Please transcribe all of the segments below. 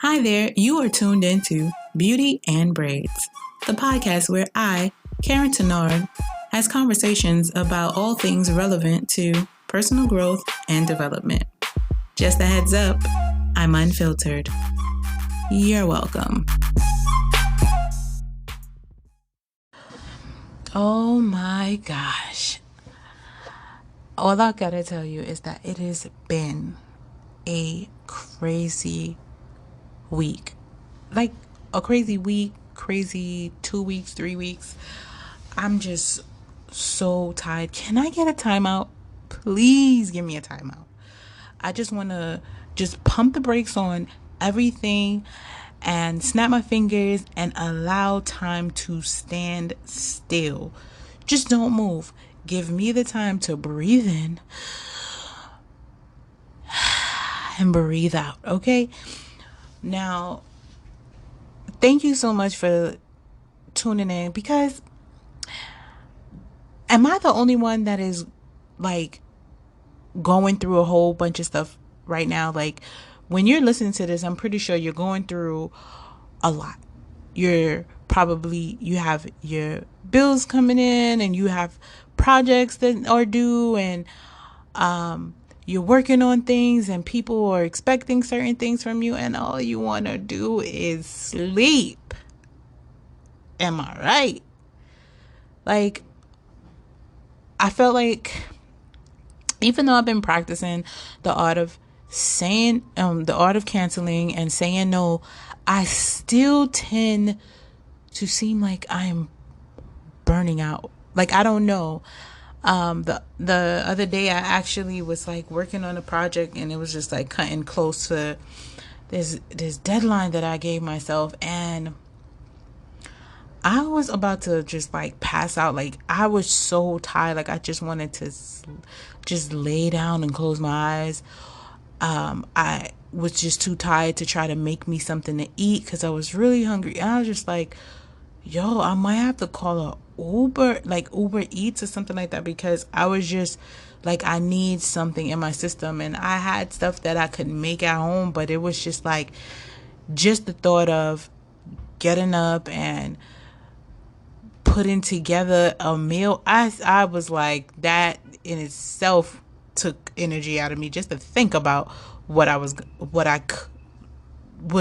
Hi there, you are tuned into Beauty and Braids, the podcast where I, Karyne Tenard, has conversations about all things relevant to personal growth and development. Just a heads up, I'm unfiltered. You're welcome. Oh my gosh. All I gotta tell you is that it has been a crazy week. Like a crazy week, crazy 2 weeks, 3 weeks. I'm just so tired. Can I get a timeout? Please give me a timeout. I just want to just pump the brakes on everything and snap my fingers and allow time to stand still. Just don't move. Give me the time to breathe in and breathe out, okay? Now, thank you so much for tuning in, because am I the only one that is like going through a whole bunch of stuff right now? Like, when you're listening to this, I'm pretty sure you're going through a lot. You have your bills coming in, and you have projects that are due, and you're working on things, and people are expecting certain things from you, and all you want to do is sleep. Am I right? Like, I felt like, even though I've been practicing the art of canceling and saying no, I still tend to seem like I'm burning out. Like, I don't know. The other day I actually was like working on a project, and it was just like cutting close to this deadline that I gave myself, and I was about to just like pass out. Like, I was so tired. Like, I just wanted to just lay down and close my eyes. I was just too tired to try to make me something to eat because I was really hungry. And I was just like, yo, I might have to call a Uber, like Uber Eats or something like that, because I was just like, I need something in my system. And I had stuff that I could make at home, but it was just like, just the thought of getting up and putting together a meal, I was like, that in itself took energy out of me, just to think about what I was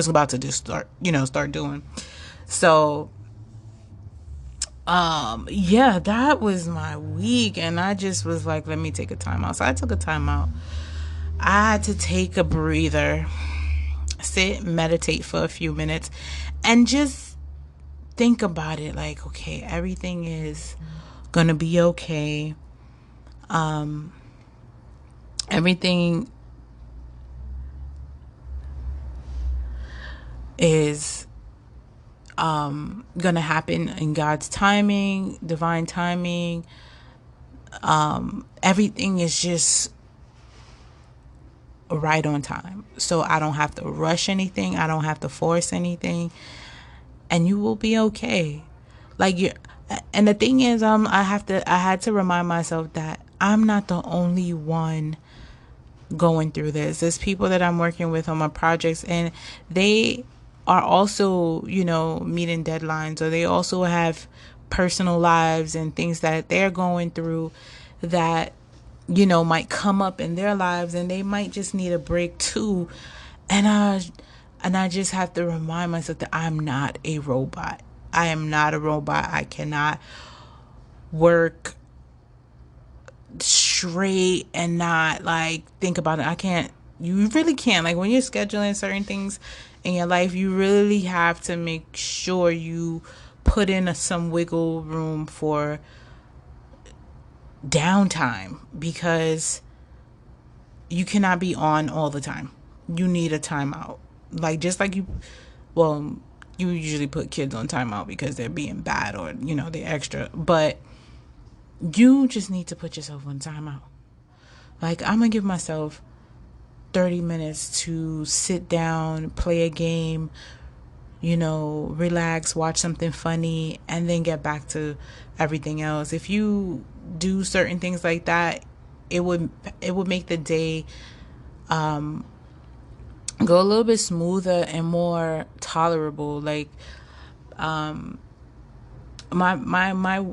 about to just start doing. So yeah, that was my week, and I just was like, let me take a time out. So I took a time out. I had to take a breather, sit, meditate for a few minutes, and just think about it. Like, okay, everything is gonna be okay. Everything is gonna happen in God's timing, divine timing. Everything is just right on time, so I don't have to rush anything, I don't have to force anything, and you will be okay. Like, you and the thing is, I had to remind myself that I'm not the only one going through this. There's people that I'm working with on my projects, and they are also, meeting deadlines, or they also have personal lives and things that they're going through that, might come up in their lives, and they might just need a break too. And I just have to remind myself that I'm not a robot. I am not a robot. I cannot work straight and not like think about it. I can't. You really can't. Like, when you're scheduling certain things in your life, you really have to make sure you put in some wiggle room for downtime, because you cannot be on all the time. You need a timeout. Like, just like you usually put kids on timeout because they're being bad, or they're extra, but you just need to put yourself on timeout. Like, I'm gonna give myself 30 minutes to sit down, play a game, relax, watch something funny, and then get back to everything else. If you do certain things like that, it would make the day go a little bit smoother and more tolerable. Like my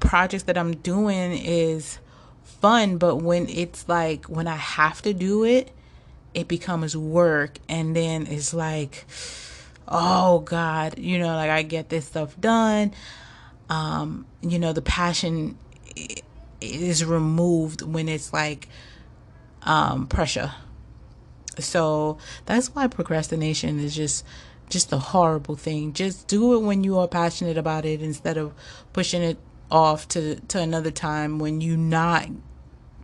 projects that I'm doing is fun, but when it's like when I have to do it, it becomes work, and then it's like, oh God, like I get this stuff done. The passion is removed when it's like pressure. So that's why procrastination is just a horrible thing. Just do it when you are passionate about it instead of pushing it off to another time when you're not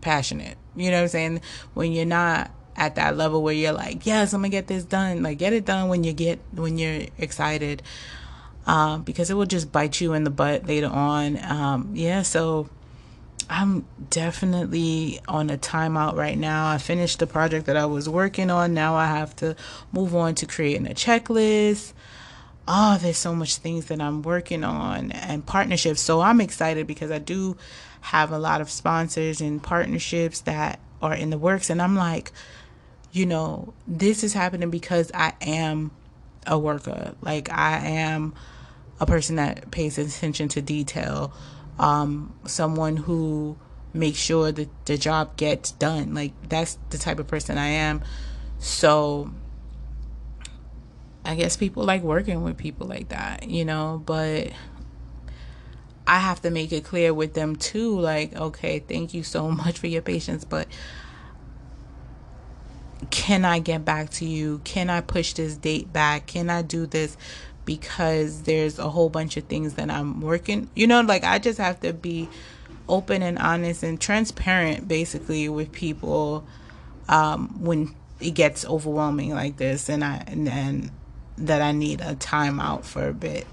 passionate. You know what I'm saying? When you're not at that level where you're like, yes, I'm gonna get this done. Like, get it done when you're excited, because it will just bite you in the butt later on. Yeah, so I'm definitely on a timeout right now. I finished the project that I was working on. Now I have to move on to creating a checklist. Oh, there's so much things that I'm working on and partnerships. So I'm excited because I do have a lot of sponsors and partnerships that are in the works. And I'm like, this is happening because I am a worker. Like, I am a person that pays attention to detail, someone who makes sure that the job gets done. Like, that's the type of person I am. So I guess people like working with people like that, but I have to make it clear with them too, like, okay, thank you so much for your patience, but can I get back to you? Can I push this date back? Can I do this? Because there's a whole bunch of things that I'm working, like I just have to be open and honest and transparent basically with people, when it gets overwhelming like this, and that I need a timeout for a bit,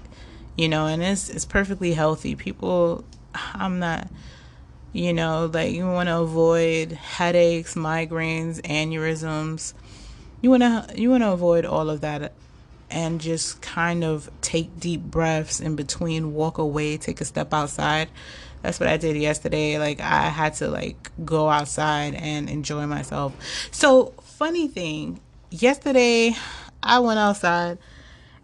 and it's perfectly healthy. People, I'm not, like, you want to avoid headaches, migraines, aneurysms. You want to avoid all of that, and just kind of take deep breaths in between, walk away, take a step outside. That's what I did yesterday. Like, I had to like go outside and enjoy myself. So, funny thing, yesterday I went outside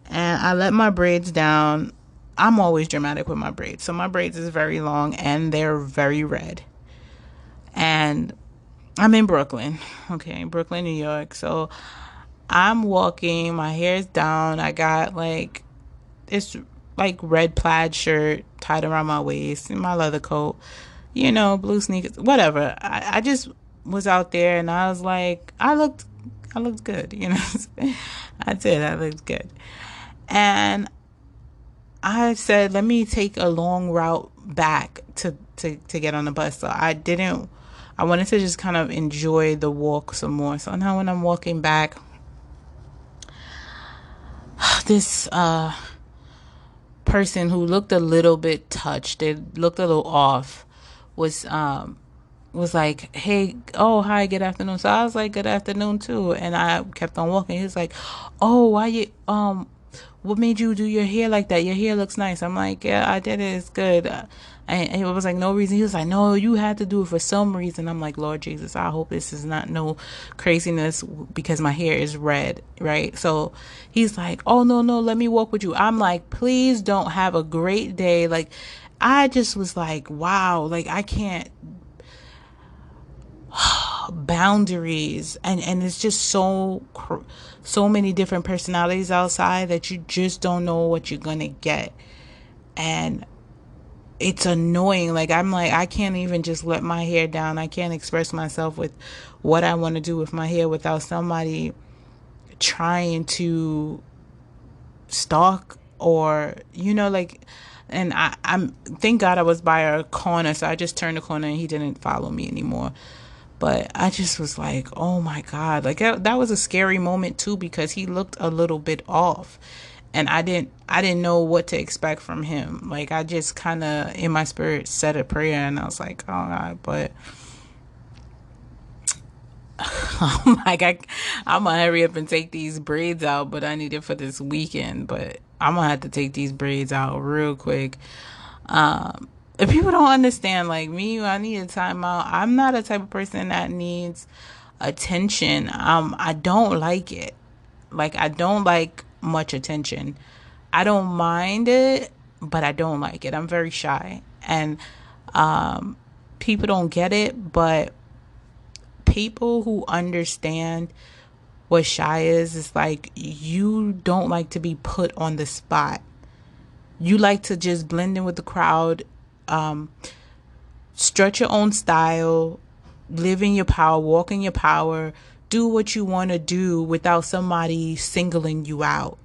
and I let my braids down. I'm always dramatic with my braids. So my braids is very long and they're very red. And I'm in Brooklyn. Okay, Brooklyn, New York. So I'm walking, my hair's down. I got like this like red plaid shirt tied around my waist and my leather coat, blue sneakers, whatever. I just was out there and I was like, I looked good, I did, I looked good. And I said, let me take a long route back to get on the bus. So I wanted to just kind of enjoy the walk some more. So now when I'm walking back, this person who looked a little bit touched, they looked a little off, was like, hey, oh, hi, good afternoon. So I was like, good afternoon too. And I kept on walking. He was like, oh, why you, what made you do your hair like that? Your hair looks nice. I'm like, yeah, I did it. It's good. And it was like, no reason. He was like, no, you had to do it for some reason. I'm like, Lord Jesus, I hope this is not no craziness because my hair is red, right? So he's like, oh, no, let me walk with you. I'm like, please don't, have a great day. Like, I just was like, wow, like I can't, boundaries, and it's just so many different personalities outside that you just don't know what you're gonna get, and it's annoying. Like, I'm like, I can't even just let my hair down. I can't express myself with what I want to do with my hair without somebody trying to stalk, or like. And I'm thank God I was by a corner, so I just turned the corner and he didn't follow me anymore. But I just was like, oh my God. Like, that was a scary moment too, because he looked a little bit off. And I didn't know what to expect from him. Like, I just kind of in my spirit said a prayer and I was like, oh God, but I'm like, I'm gonna hurry up and take these braids out, but I need it for this weekend. But I'm gonna have to take these braids out real quick. If people don't understand, like me, I need a timeout. I'm not a type of person that needs attention. I don't like it. Like, I don't like much attention. I don't mind it, but I don't like it. I'm very shy. And people don't get it, but people who understand what shy is like you don't like to be put on the spot. You like to just blend in with the crowd, stretch your own style, live in your power, walk in your power, do what you want to do without somebody singling you out.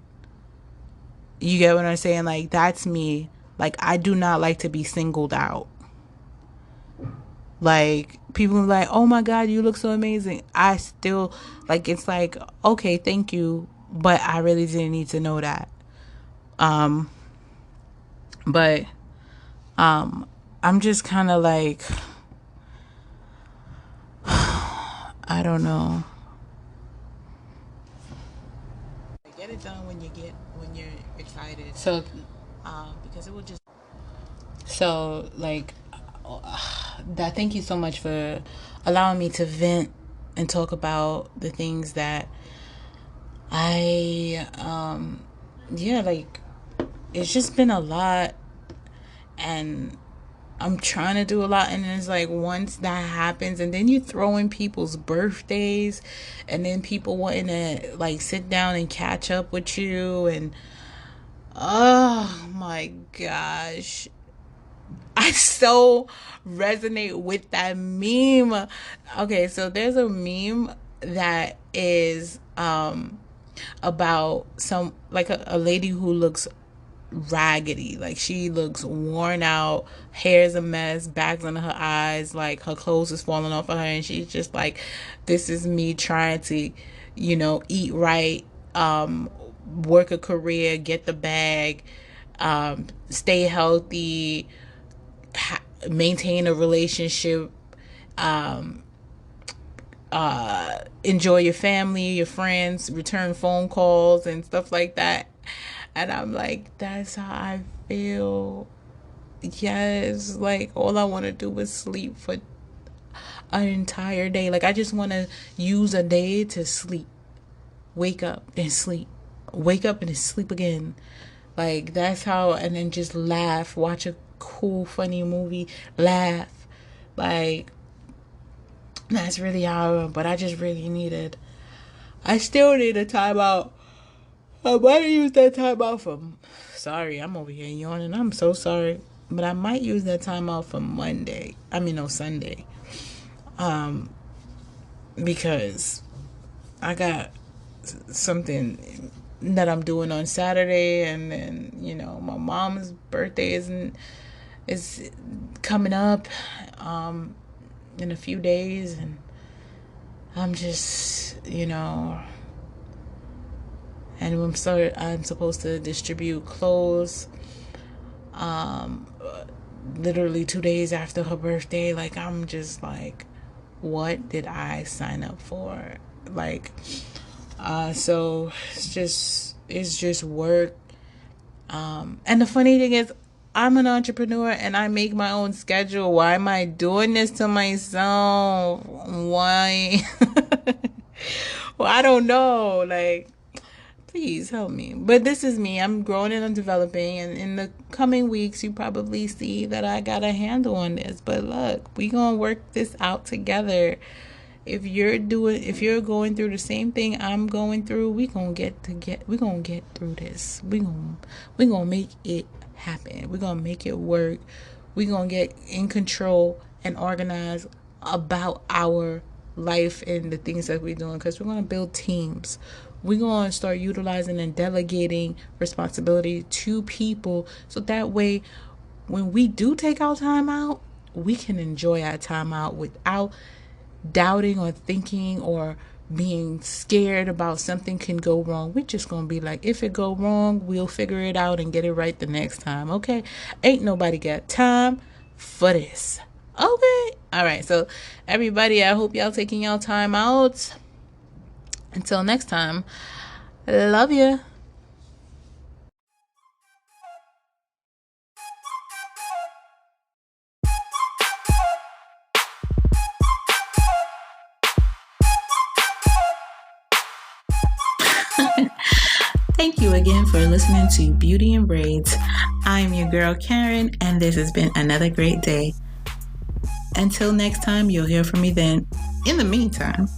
You get what I'm saying? Like, that's me. Like, I do not like to be singled out. Like, people are like, oh my God, you look so amazing. I still, like, it's like, okay, thank you. But I really didn't need to know that. Um, but I'm just kind of like, I don't know. Get it done when you're excited. So, because it will just. So, like, that. Thank you so much for allowing me to vent and talk about the things that I, yeah, like, it's just been a lot, and I'm trying to do a lot, and it's like once that happens, and then you throw in people's birthdays, and then people wanting to like sit down and catch up with you, and oh my gosh, I so resonate with that meme. Okay, so there's a meme that is about some like a lady who looks raggedy. Like, she looks worn out, hair's a mess, bags under her eyes, like her clothes is falling off of her, and she's just like, this is me trying to, eat right, work a career, get the bag, stay healthy, maintain a relationship, enjoy your family, your friends, return phone calls and stuff like that. And I'm like, that's how I feel. Yes, like all I want to do is sleep for an entire day. Like, I just want to use a day to sleep, wake up and sleep, wake up and sleep again. Like, that's how, and then just laugh, watch a cool, funny movie, laugh. Like, that's really how, but I just really needed, I still need a timeout. I might use that timeout from, sorry, I'm over here yawning. I'm so sorry. But I might use that timeout for Monday. I mean, no, Sunday. Because I got something that I'm doing on Saturday, and then, my mom's birthday is coming up in a few days, and I'm just, and I'm supposed to distribute clothes literally 2 days after her birthday. Like, I'm just like, what did I sign up for? Like, so it's just work. And the funny thing is, I'm an entrepreneur and I make my own schedule. Why am I doing this to myself? Why? Well, I don't know. Like, please help me. But this is me. I'm growing and I'm developing. And in the coming weeks, you probably see that I got a handle on this. But look, we going to work this out together. If you're going through the same thing I'm going through, we're going to get through this. We're going to make it happen. We're going to make it work. We're going to get in control and organized about our life and the things that we're doing, because we're going to build teams. We're going to start utilizing and delegating responsibility to people, so that way when we do take our time out, we can enjoy our time out without doubting or thinking or being scared about something can go wrong. We're just gonna be like, if it go wrong, we'll figure it out and get it right the next time. Okay, ain't nobody got time for this. Okay, all right, so everybody, I hope y'all taking y'all time out. Until next time, love you. Thank you again for listening to Beauty and Braids. I'm your girl Karyne, and this has been another great day. Until next time, you'll hear from me then. In the meantime,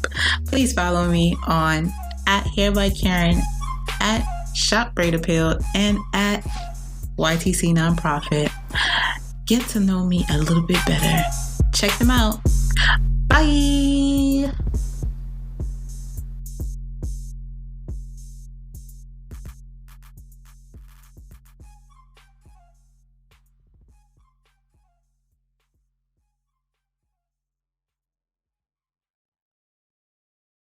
please follow me on @Hair by Karyne, @Shop Braid Appeal, and @YTC Nonprofit. Get to know me a little bit better. Check them out. Bye.